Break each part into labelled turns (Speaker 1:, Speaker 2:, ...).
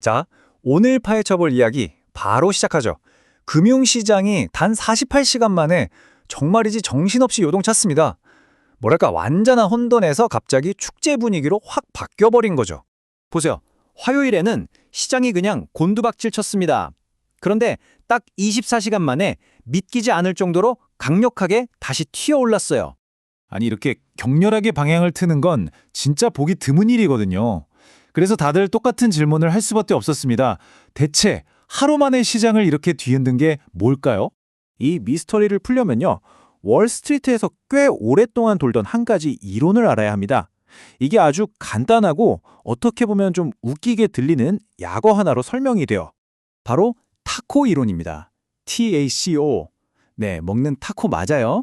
Speaker 1: 자, 오늘 파헤쳐볼 이야기 바로 시작하죠. 금융시장이 단 48시간 만에 정말이지 정신없이 요동쳤습니다. 뭐랄까 완전한 혼돈에서 갑자기 축제 분위기로 확 바뀌어버린 거죠.
Speaker 2: 보세요. 화요일에는 시장이 그냥 곤두박질 쳤습니다. 그런데 딱 24시간 만에 믿기지 않을 정도로 강력하게 다시 튀어올랐어요.
Speaker 3: 아니 이렇게 격렬하게 방향을 트는 건 진짜 보기 드문 일이거든요. 그래서 다들 똑같은 질문을 할 수밖에 없었습니다. 대체 하루 만에 시장을 이렇게 뒤흔든 게 뭘까요?
Speaker 4: 이 미스터리를 풀려면요. 월스트리트에서 꽤 오랫동안 돌던 한 가지 이론을 알아야 합니다. 이게 아주 간단하고 어떻게 보면 좀 웃기게 들리는 약어 하나로 설명이 돼요. 바로 타코 이론입니다. TACO. 네, 먹는 타코 맞아요.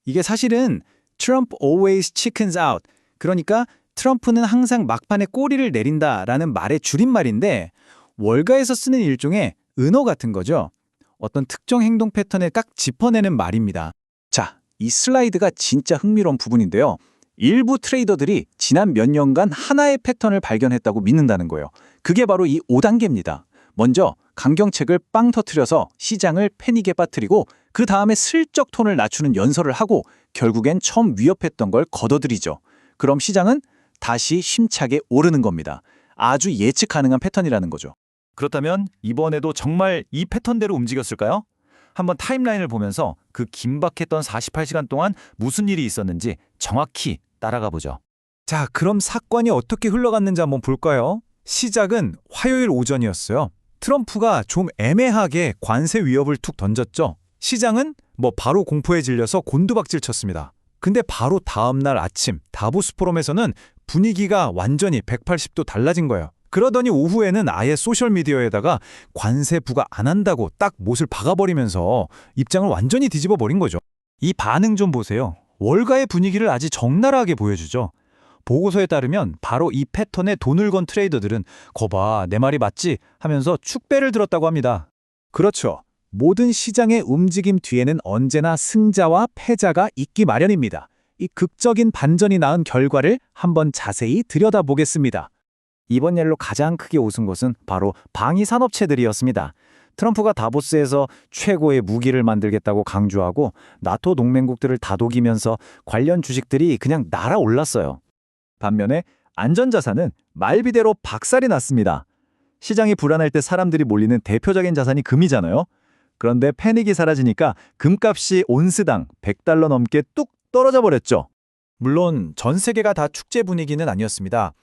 Speaker 4: 이게 사실은 Trump always chickens out. 그러니까 트럼프는 항상 막판에 꼬리를 내린다라는 말의 줄임말인데 월가에서 쓰는 일종의 은어 같은 거죠. 어떤 특정 행동 패턴을 딱 짚어내는 말입니다. 자, 이 슬라이드가 진짜 흥미로운 부분인데요. 일부 트레이더들이 지난 몇 년간 하나의 패턴을 발견했다고 믿는다는 거예요. 그게 바로 이 5단계입니다. 먼저 강경책을 빵 터트려서 시장을 패닉에 빠뜨리고 그 다음에 슬쩍 톤을 낮추는 연설을 하고 결국엔 처음 위협했던 걸 걷어들이죠. 그럼 시장은 다시 힘차게 오르는 겁니다. 아주 예측 가능한 패턴이라는 거죠.
Speaker 2: 그렇다면 이번에도 정말 이 패턴대로 움직였을까요? 한번 타임라인을 보면서 그 긴박했던 48시간 동안 무슨 일이 있었는지 정확히 따라가 보죠.
Speaker 1: 자, 그럼 사건이 어떻게 흘러갔는지 한번 볼까요? 시작은 화요일 오전이었어요. 트럼프가 좀 애매하게 관세 위협을 툭 던졌죠. 시장은 바로 공포에 질려서 곤두박질 쳤습니다. 근데 바로 다음 날 아침 다보스 포럼에서는 분위기가 완전히 180도 달라진 거예요. 그러더니 오후에는 아예 소셜미디어에다가 관세 부과 안 한다고 딱 못을 박아버리면서 입장을 완전히 뒤집어 버린 거죠. 이 반응 좀 보세요. 월가의 분위기를 아주 적나라하게 보여주죠. 보고서에 따르면 바로 이 패턴에 돈을 건 트레이더들은 거봐 내 말이 맞지 하면서 축배를 들었다고 합니다.
Speaker 4: 그렇죠. 모든 시장의 움직임 뒤에는 언제나 승자와 패자가 있기 마련입니다. 이 극적인 반전이 낳은 결과를 한번 자세히 들여다보겠습니다. 이번 일로 가장 크게 웃은 것은 바로 방위 산업체들이었습니다. 트럼프가 다보스에서 최고의 무기를 만들겠다고 강조하고 나토 동맹국들을 다독이면서 관련 주식들이 그냥 날아올랐어요. 반면에 안전자산은 말비대로 박살이 났습니다. 시장이 불안할 때 사람들이 몰리는 대표적인 자산이 금이잖아요. 그런데 패닉이 사라지니까 금값이 온스당 100달러 넘게 뚝 떨어져 버렸죠.
Speaker 1: 물론 전 세계가 다 축제 분위기는 아니었습니다.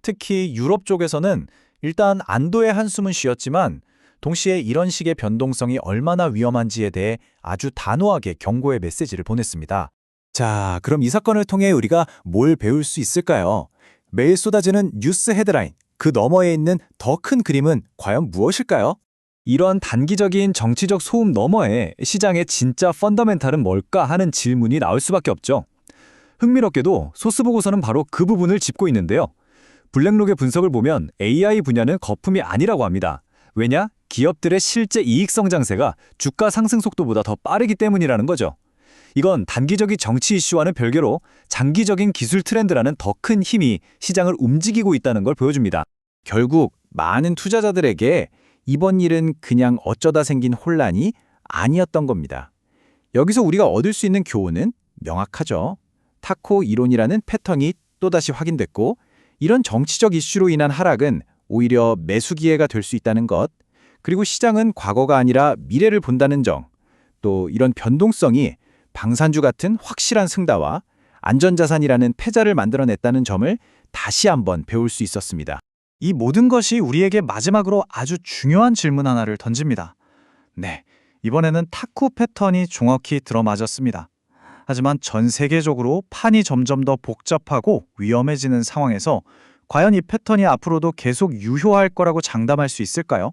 Speaker 1: 특히 유럽 쪽에서는 일단 안도의 한숨은 쉬었지만 동시에 이런 식의 변동성이 얼마나 위험한지에 대해 아주 단호하게 경고의 메시지를 보냈습니다. 자, 그럼 이 사건을 통해 우리가 뭘 배울 수 있을까요? 매일 쏟아지는 뉴스 헤드라인, 그 너머에 있는 더 큰 그림은 과연 무엇일까요? 이런 단기적인 정치적 소음 너머에 시장의 진짜 펀더멘탈은 뭘까 하는 질문이 나올 수밖에 없죠. 흥미롭게도 소스 보고서는 바로 그 부분을 짚고 있는데요. 블랙록의 분석을 보면 AI 분야는 거품이 아니라고 합니다. 왜냐? 기업들의 실제 이익 성장세가 주가 상승 속도보다 더 빠르기 때문이라는 거죠. 이건 단기적인 정치 이슈와는 별개로 장기적인 기술 트렌드라는 더 큰 힘이 시장을 움직이고 있다는 걸 보여줍니다.
Speaker 4: 결국 많은 투자자들에게 이번 일은 그냥 어쩌다 생긴 혼란이 아니었던 겁니다. 여기서 우리가 얻을 수 있는 교훈은 명확하죠. 타코 이론이라는 패턴이 또다시 확인됐고 이런 정치적 이슈로 인한 하락은 오히려 매수 기회가 될 수 있다는 것, 그리고 시장은 과거가 아니라 미래를 본다는 점, 또 이런 변동성이 방산주 같은 확실한 승자와 안전자산이라는 패자를 만들어냈다는 점을 다시 한번 배울 수 있었습니다.
Speaker 1: 이 모든 것이 우리에게 마지막으로 아주 중요한 질문 하나를 던집니다. 네, 이번에는 타코 패턴이 정확히 들어맞았습니다. 하지만 전 세계적으로 판이 점점 더 복잡하고 위험해지는 상황에서 과연 이 패턴이 앞으로도 계속 유효할 거라고 장담할 수 있을까요?